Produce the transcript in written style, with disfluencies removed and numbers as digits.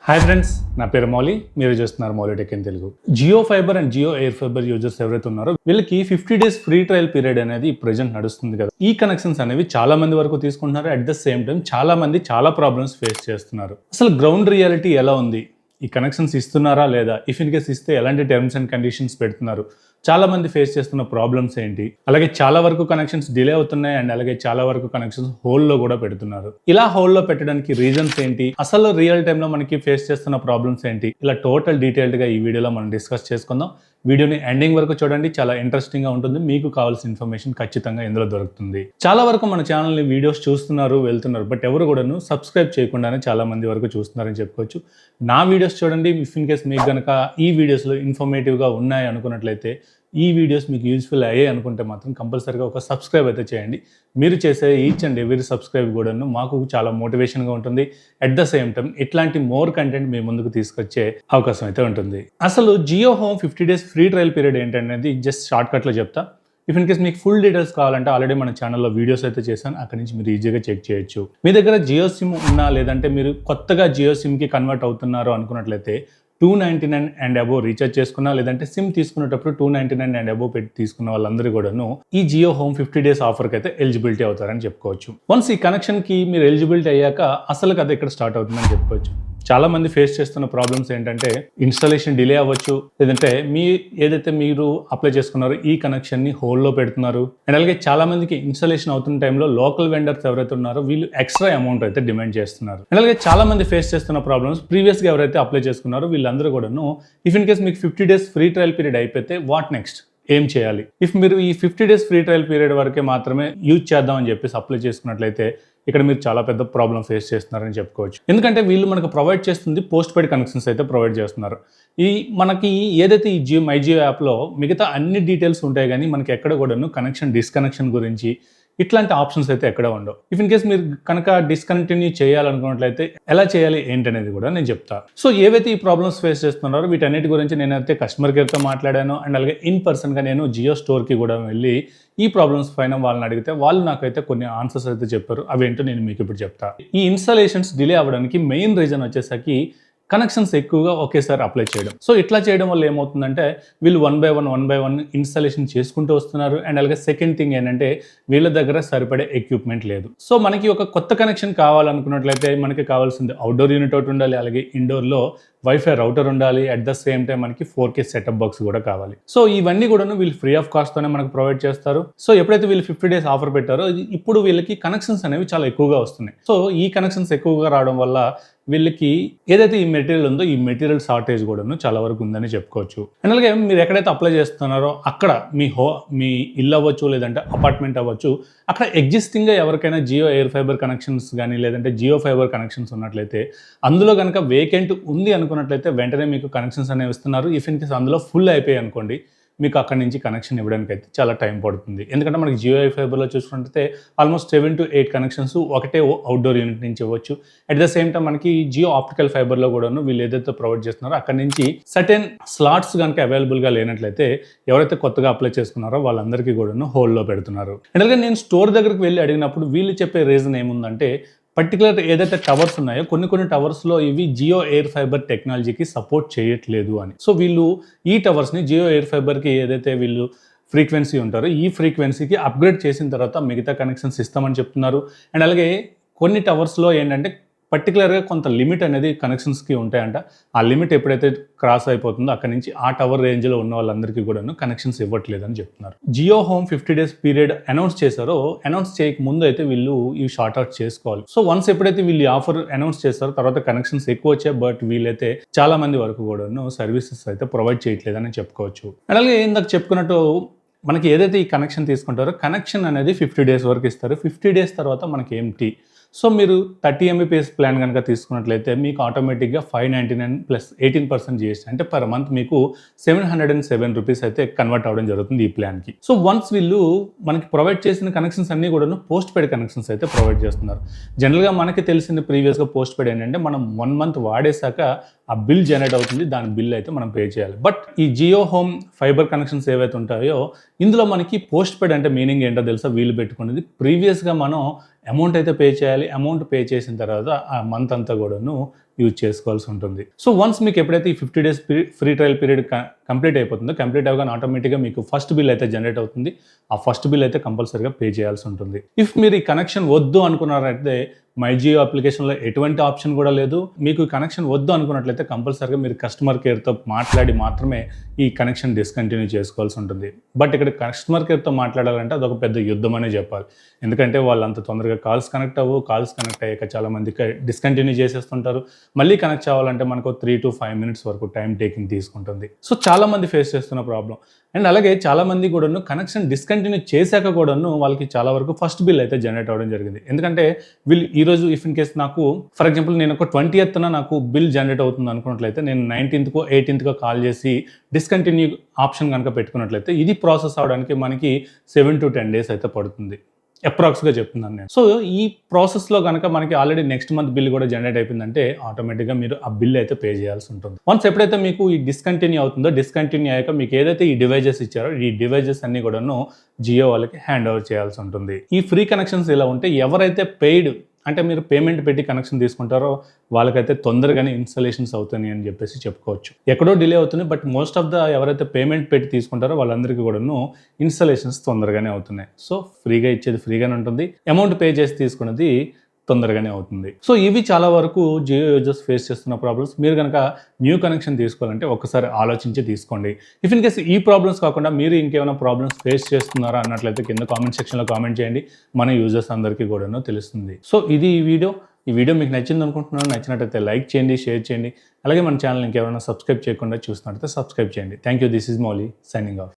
Hi friends, నా పేరు మౌలి. మీరు చూస్తున్నారు Mouli tech in Telugu. Jio fiber and Jio air fiber users ఎవరైతే ఉన్నారో వీళ్ళకి 50 డేస్ ఫ్రీ ట్రయల్ పీరియడ్ అనేది ప్రెజెంట్ నడుస్తుంది కదా. ఈ కనెక్షన్స్ అనేవి చాలా మంది వరకు తీసుకుంటున్నారు. అట్ ద సేమ్ టైం చాలా మంది చాలా ప్రాబ్లమ్స్ ఫేస్ చేస్తున్నారు. అసలు గ్రౌండ్ రియాలిటీ ఎలా ఉంది? ఈ కనెక్షన్స్ ఇస్తున్నారా లేదా? ఇఫ్ ఇన్ కేస్ ఇస్తే ఎలాంటి టర్మ్స్ అండ్ కండిషన్స్ పెడుతున్నారు? చాలా మంది ఫేస్ చేస్తున్న ప్రాబ్లమ్స్ ఏంటి? అలాగే చాలా వరకు కనెక్షన్స్ డిలే అవుతున్నాయి అండ్ అలాగే చాలా వరకు కనెక్షన్స్ హోల్డ్లో కూడా పెడుతున్నారు. ఇలా హోల్డ్లో పెట్టడానికి రీజన్స్ ఏంటి? అసలు రియల్ టైంలో మనకి ఫేస్ చేస్తున్న ప్రాబ్లమ్స్ ఏంటి? ఇలా టోటల్ డీటెయిల్డ్గా ఈ వీడియోలో మనం డిస్కస్ చేసుకుందాం. వీడియోని ఎండింగ్ వరకు చూడండి, చాలా ఇంట్రెస్టింగ్గా ఉంటుంది. మీకు కావాల్సిన ఇన్ఫర్మేషన్ ఖచ్చితంగా ఇందులో దొరుకుతుంది. చాలా వరకు మన ఛానల్ని వీడియోస్ చూస్తున్నారు, వెళ్తున్నారు, బట్ ఎవరు కూడాను సబ్స్క్రైబ్ చేయకుండానే చాలా మంది వరకు చూస్తున్నారని చెప్పుకోవచ్చు. నా వీడియోస్ చూడండి. ఇఫ్ ఇన్ కేస్ మీకు కనుక ఈ వీడియోస్లో ఇన్ఫర్మేటివ్గా ఉన్నాయి అనుకున్నట్లయితే, ఈ వీడియోస్ మీకు యూజ్ఫుల్ అయ్యాయి అనుకుంటే మాత్రం కంపల్సరీగా ఒక సబ్స్క్రైబ్ అయితే చేయండి. మీరు చేసే ఈచ్ అండ్ ఎవరీ సబ్స్క్రైబ్ కూడాను మాకు చాలా మోటివేషన్గా ఉంటుంది. అట్ ద సేమ్ టైం ఇట్లాంటి మోర్ కంటెంట్ మీ ముందుకు తీసుకొచ్చే అవకాశం అయితే ఉంటుంది. అసలు Jio home 50 days free trial period ఏంటనేది జస్ట్ షార్ట్కట్లో చెప్తా. ఇఫ్ ఇన్ కేస్ మీకు ఫుల్ డీటెయిల్స్ కావాలంటే ఆల్రెడీ మన ఛానల్లో వీడియోస్ అయితే చేశాను. అక్కడి నుంచి మీరు ఈజీగా చెక్ చేయొచ్చు. మీ దగ్గర జియో సిమ్ ఉన్నా లేదంటే మీరు కొత్తగా జియో సిమ్కి కన్వర్ట్ అవుతున్నారు అనుకున్నట్లయితే $299 అండ్ అబోవ్ రీఛార్జ్ చేసుకున్నా లేదంటే సిమ్ తీసుకునేటప్పుడు $299 అండ్ అబోవ్ పెట్టి తీసుకున్న వాళ్ళందరూ కూడాను ఈ జియో హోమ్ 50 డేస్ ఆఫర్కి అయితే ఎలిజిబిలిటీ అవుతారని చెప్పుకోవచ్చు. వన్స్ ఈ కనెక్షన్కి మీరు ఎలిజిబిలిటీ అయ్యాక అసలు కథ ఇక్కడ స్టార్ట్ అవుతుందని చెప్పుకోవచ్చు. చాలా మంది ఫేస్ చేస్తున్న ప్రాబ్లమ్స్ ఏంటంటే ఇన్స్టాలేషన్ డిలే అవ్వచ్చు, లేదంటే ఏదైతే మీరు అప్లై చేసుకున్నారో ఈ కనెక్షన్ని హోల్డ్లో పెడుతున్నారు. అండ్ అలాగే చాలా మందికి ఇన్స్టాలేషన్ అవుతున్న టైంలో లోకల్ వెండర్స్ ఎవరైతే ఉన్నారో వీళ్ళు ఎక్స్ట్రా అమౌంట్ అయితే డిమాండ్ చేస్తున్నారు. అండ్ అలాగే చాలా మంది ఫేస్ చేస్తున్న ప్రాబ్లమ్స్ ప్రీవియస్గా ఎవరైతే అప్లై చేసుకున్నారో వీళ్ళందరూ కూడాను ఇఫ్ ఇన్ కేస్ మీకు 50 డేస్ ఫ్రీ ట్రయల్ పీరియడ్ అయిపోతే వాట్ నెక్స్ట్? ఏం చేయాలి? ఇఫ్ మీరు ఈ 50 డేస్ ఫ్రీ ట్రయల్ పీరియడ్ వరకే మాత్రమే యూజ్ చేద్దామని చెప్పేసి అప్లై చేసుకున్నట్లయితే ఇక్కడ మీరు చాలా పెద్ద ప్రాబ్లం ఫేస్ చేస్తున్నారని చెప్పుకోవచ్చు. ఎందుకంటే వీళ్ళు మనకు ప్రొవైడ్ చేస్తుంది పోస్ట్ పెయిడ్ కనెక్షన్స్ అయితే ప్రొవైడ్ చేస్తున్నారు. మనకి ఏదైతే ఈ మై జియో యాప్లో మిగతా అన్ని డీటెయిల్స్ ఉంటాయి, కానీ మనకి ఎక్కడ కూడాను కనెక్షన్ డిస్కనెక్షన్ గురించి ఇట్లాంటి ఆప్షన్స్ అయితే ఎక్కడ ఉండవు. ఇఫ్ ఇన్ కేస్ మీరు కనుక డిస్కంటిన్యూ చేయాలనుకున్నట్లయితే ఎలా చేయాలి ఏంటనేది కూడా నేను చెప్తా. సో ఏవైతే ఈ ప్రాబ్లమ్స్ ఫేస్ చేస్తున్నారో వీటన్నిటి గురించి నేనైతే కస్టమర్ కేర్తో మాట్లాడాను. అండ్ అలాగే ఇన్ పర్సన్గా నేను జియో స్టోర్కి కూడా వెళ్ళి ఈ ప్రాబ్లమ్స్ పైన వాళ్ళని అడిగితే వాళ్ళు నాకైతే కొన్ని ఆన్సర్స్ అయితే చెప్పారు. అవేంటో నేను మీకు ఇప్పుడు చెప్తా. ఈ ఇన్స్టాలేషన్స్ డిలే అవ్వడానికి మెయిన్ రీజన్ వచ్చేసరికి కనెక్షన్స్ ఎక్కువగా ఒకేసారి అప్లై చేయడం. సో ఇట్లా చేయడం వల్ల ఏమవుతుందంటే వీళ్ళు వన్ బై వన్ ఇన్స్టాలేషన్ చేసుకుంటూ వస్తున్నారు. అండ్ అలాగే సెకండ్ థింగ్ ఏంటంటే వీళ్ళ దగ్గర సరిపడే ఎక్విప్మెంట్ లేదు. సో మనకి ఒక కొత్త కనెక్షన్ కావాలనుకున్నట్లయితే మనకి కావాల్సింది అవుట్డోర్ యూనిట్ ఒకటి ఉండాలి, అలాగే ఇండోర్లో వైఫై రౌటర్ ఉండాలి. అట్ ద సేమ్ టైం మనకి 4K సెటప్ బాక్స్ కూడా కావాలి. సో ఇవన్నీ కూడా వీళ్ళు ఫ్రీ ఆఫ్ కాస్ట్తోనే మనకు ప్రొవైడ్ చేస్తారు. సో ఎప్పుడైతే వీళ్ళు 50 డేస్ ఆఫర్ పెట్టారో ఇప్పుడు వీళ్ళకి కనెక్షన్స్ అనేవి చాలా ఎక్కువగా వస్తున్నాయి. సో ఈ కనెక్షన్స్ ఎక్కువగా రావడం వల్ల వీళ్ళకి ఏదైతే ఈ మెటీరియల్ ఉందో ఈ మెటీరియల్ షార్టేజ్ కూడాను చాలా వరకు ఉందని చెప్పుకోవచ్చు. అండ్ అలాగే మీరు ఎక్కడైతే అప్లై చేస్తున్నారో అక్కడ మీ ఇల్లు అవ్వచ్చు, లేదంటే అపార్ట్మెంట్ అవ్వచ్చు, అక్కడ ఎగ్జిస్టింగ్గా ఎవరికైనా జియో ఎయిర్ ఫైబర్ కనెక్షన్స్ కానీ లేదంటే జియో ఫైబర్ కనెక్షన్స్ ఉన్నట్లయితే అందులో కనుక వేకెంట్ ఉంది అనుకున్నట్లయితే వెంటనే మీకు కనెక్షన్స్ అనేవి ఇస్తున్నారు. ఇఫ్ ఇన్ కేస్ అందులో ఫుల్ అయిపోయాయి అనుకోండి, మీకు అక్కడి నుంచి కనెక్షన్ ఇవ్వడానికి అయితే చాలా టైం పడుతుంది. ఎందుకంటే మనకి జియో ఎయిర్ ఫైబర్లో చూసుకుంటే ఆల్మోస్ట్ 7 to 8 కనెక్షన్స్ ఒకటే అవుట్డోర్ యూనిట్ నుంచి ఇవ్వచ్చు. అట్ ద సేమ్ టైం మనకి జియో ఆప్టికల్ ఫైబర్లో కూడాను వీళ్ళు ఏదైతే ప్రొవైడ్ చేస్తున్నారో అక్కడి నుంచి సర్టెన్ స్లాట్స్ కనుక అవైలబుల్గా లేనట్లయితే ఎవరైతే కొత్తగా అప్లై చేసుకున్నారో వాళ్ళందరికీ కూడాను హోల్డ్లో పెడుతున్నారు. ఎందుకంటే నేను స్టోర్ దగ్గరికి వెళ్ళి అడిగినప్పుడు వీళ్ళు చెప్పే రీజన్ ఏముందంటే పర్టికులర్ ఏదైతే టవర్స్ ఉన్నాయో కొన్ని టవర్స్లో ఇవి జియో ఎయిర్ ఫైబర్ టెక్నాలజీకి సపోర్ట్ చేయట్లేదు అని. సో వీళ్ళు ఈ టవర్స్ని జియో ఎయిర్ ఫైబర్కి ఏదైతే వీళ్ళు ఫ్రీక్వెన్సీ ఉంటారో ఈ ఫ్రీక్వెన్సీకి అప్గ్రేడ్ చేసిన తర్వాత మిగతా కనెక్షన్స్ ఇస్తామని చెప్తున్నారు. అండ్ అలాగే కొన్ని టవర్స్లో ఏంటంటే పర్టికులర్గా కొంత లిమిట్ అనేది కనెక్షన్స్కి ఉంటాయంట. ఆ లిమిట్ ఎప్పుడైతే క్రాస్ అయిపోతుందో అక్కడి నుంచి ఆ టవర్ రేంజ్లో ఉన్న వాళ్ళందరికీ కూడాను కనెక్షన్స్ ఇవ్వట్లేదని చెప్తున్నారు. Jio home 50 days period announce చేశారో అనౌన్స్ చేయక ముందు అయితే వీళ్ళు ఇవి షార్ట్ అవుట్ చేసుకోవాలి. సో వన్స్ ఎప్పుడైతే వీళ్ళు ఆఫర్ అనౌన్స్ చేస్తారో తర్వాత కనెక్షన్స్ ఎక్కువ వచ్చాయి, బట్ వీళ్ళైతే చాలా మంది వరకు కూడాను సర్వీసెస్ అయితే ప్రొవైడ్ చేయట్లేదని చెప్పుకోవచ్చు. అలాగే ఇందాక చెప్పుకున్నట్టు మనకి ఏదైతే ఈ కనెక్షన్ తీసుకుంటారో కనెక్షన్ అనేది 50 డేస్ వరకు ఇస్తారు. 50 డేస్ తర్వాత మనకి ఏంటి? సో మీరు 30 Mbps ప్లాన్ కనుక తీసుకున్నట్లయితే మీకు ఆటోమేటిక్గా 599 ప్లస్ 18% GST అంటే పర్ మంత్ మీకు 707 రూపీస్ అయితే కన్వర్ట్ అవ్వడం జరుగుతుంది ఈ ప్లాన్కి. సో వన్స్ వీళ్ళు మనకి ప్రొవైడ్ చేసిన కనెక్షన్స్ అన్నీ కూడా పోస్ట్ పెయిడ్ కనెక్షన్స్ అయితే ప్రొవైడ్ చేస్తున్నారు. జనరల్గా మనకి తెలిసింది ప్రీవియస్గా పోస్ట్ పెయిడ్ ఏంటంటే మనం 1 month వాడేశాక ఆ బిల్ జనరేట్ అవుతుంది, దాని బిల్ అయితే మనం పే చేయాలి. బట్ ఈ జియో హోమ్ ఫైబర్ కనెక్షన్స్ ఏవైతే ఉంటాయో ఇందులో మనకి పోస్ట్ పెయిడ్ అంటే మీనింగ్ ఏంటో తెలుసా? వీళ్ళు పెట్టుకునేది ప్రీవియస్గా మనం అమౌంట్ అయితే పే చేయాలి. అమౌంట్ పే చేసిన తర్వాత ఆ మంత్ అంతా కూడాను యూజ్ చేసుకోవాల్సి ఉంటుంది. సో వన్స్ మీకు ఎప్పుడైతే ఈ 50 days free trial period complete అయిపోతుందో, కంప్లీట్ అవ్వగానే ఆటోమేటిక్గా మీకు ఫస్ట్ బిల్ అయితే జనరేట్ అవుతుంది. ఆ ఫస్ట్ బిల్ అయితే కంపల్సరీగా పే చేయాల్సి ఉంటుంది. ఇఫ్ మీరు ఈ కనెక్షన్ వద్దు అనుకున్నారైతే మై జియో అప్లికేషన్లో ఎటువంటి ఆప్షన్ కూడా లేదు. మీకు కనెక్షన్ వద్దు అనుకున్నట్లయితే కంపల్సరీగా మీరు కస్టమర్ కేర్తో మాట్లాడి మాత్రమే ఈ కనెక్షన్ డిస్కంటిన్యూ చేసుకోవాల్సి ఉంటుంది. బట్ ఇక్కడ కస్టమర్ కేర్తో మాట్లాడాలంటే అదొక పెద్ద యుద్ధం అనే చెప్పాలి. ఎందుకంటే వాళ్ళు అంత తొందరగా కాల్స్ కనెక్ట్ కనెక్ట్ అయ్యాక చాలా మందికి డిస్కంటిన్యూ చేసేస్తుంటారు. మళ్ళీ కనెక్ట్ అవ్వాలంటే మనకు 3 to 5 minutes వరకు టైం టేకింగ్ తీసుకుంటుంది. సో చాలా మంది ఫేస్ చేస్తున్న ప్రాబ్లం. అండ్ అలాగే చాలా మంది కూడాను కనెక్షన్ డిస్కంటిన్యూ చేశాక కూడాను వాళ్ళకి చాలా వరకు ఫస్ట్ బిల్ అయితే జనరేట్ అవ్వడం జరిగింది. ఎందుకంటే వీళ్ళు ఈరోజు ఇఫ్ ఇన్ కేస్ నాకు ఫర్ ఎగ్జాంపుల్ నేను ఒక 20th నాకు బిల్ జనరేట్ అవుతుంది అనుకున్నట్లయితే నేను 19th 18th కాల్ చేసి డిస్కంటిన్యూ ఆప్షన్ కనుక పెట్టుకున్నట్లయితే ఇది ప్రాసెస్ అవడానికి మనకి 7 to 10 days అయితే పడుతుంది. అప్రాక్స్గా చెప్తున్నాను నేను. సో ఈ ప్రాసెస్లో కనుక మనకి ఆల్రెడీ నెక్స్ట్ మంత్ బిల్ కూడా జనరేట్ అయిపోయిందంటే ఆటోమేటిక్గా మీరు ఆ బిల్ అయితే పే చేయాల్సి ఉంటుంది. వన్స్ ఎప్పుడైతే మీకు ఈ డిస్కంటిన్యూ అవుతుందో, డిస్కంటిన్యూ అయ్యాక మీకు ఏదైతే ఈ డివైజెస్ ఇచ్చారో ఈ డివైజెస్ అన్ని కూడాను జియో వాళ్ళకి హ్యాండ్ ఓవర్ చేయాల్సి ఉంటుంది. ఈ ఫ్రీ కనెక్షన్స్ ఇలా ఉంటే ఎవరైతే పెయిడ్ అంటే మీరు పేమెంట్ పెట్టి కనెక్షన్ తీసుకుంటారో వాళ్ళకైతే తొందరగానే ఇన్స్టాలేషన్స్ అవుతాయి అని చెప్పేసి చెప్పుకోవచ్చు. ఎక్కడో డిలే అవుతుంది, బట్ మోస్ట్ ఆఫ్ ద ఎవరైతే పేమెంట్ పెట్టి తీసుకుంటారో వాళ్ళందరికీ కూడాను ఇన్స్టాలేషన్స్ తొందరగానే అవుతున్నాయి. సో ఫ్రీగా ఇచ్చేది ఫ్రీగానే ఉంటుంది, అమౌంట్ పే చేసి తీసుకున్నది తొందరగానే అవుతుంది. సో ఇవి చాలా వరకు జియో యూజర్స్ ఫేస్ చేస్తున్న ప్రాబ్లమ్స్. మీరు కనుక న్యూ కనెక్షన్ తీసుకోవాలంటే ఒకసారి ఆలోచించి తీసుకోండి. ఇఫ్ ఇన్ కేస్ ఈ ప్రాబ్లమ్స్ కాకుండా మీరు ఇంకేమైనా ప్రాబ్లమ్స్ ఫేస్ చేస్తున్నారా అన్నట్లయితే కింద కామెంట్ సెక్షన్లో కామెంట్ చేయండి. మన యూజర్స్ అందరికీ కూడాను తెలుస్తుంది. సో ఇది ఈ వీడియో మీకు నచ్చింది అనుకుంటున్నాను. నచ్చినట్లయితే లైక్ చేయండి, షేర్ చేయండి. అలాగే మన ఛానల్ ఇంకెవరైనా సబ్స్క్రైబ్ చేయకుండా చూస్తున్నట్లయితే సబ్స్క్రైబ్ చేయండి. Thank you. This is Mouli signing off.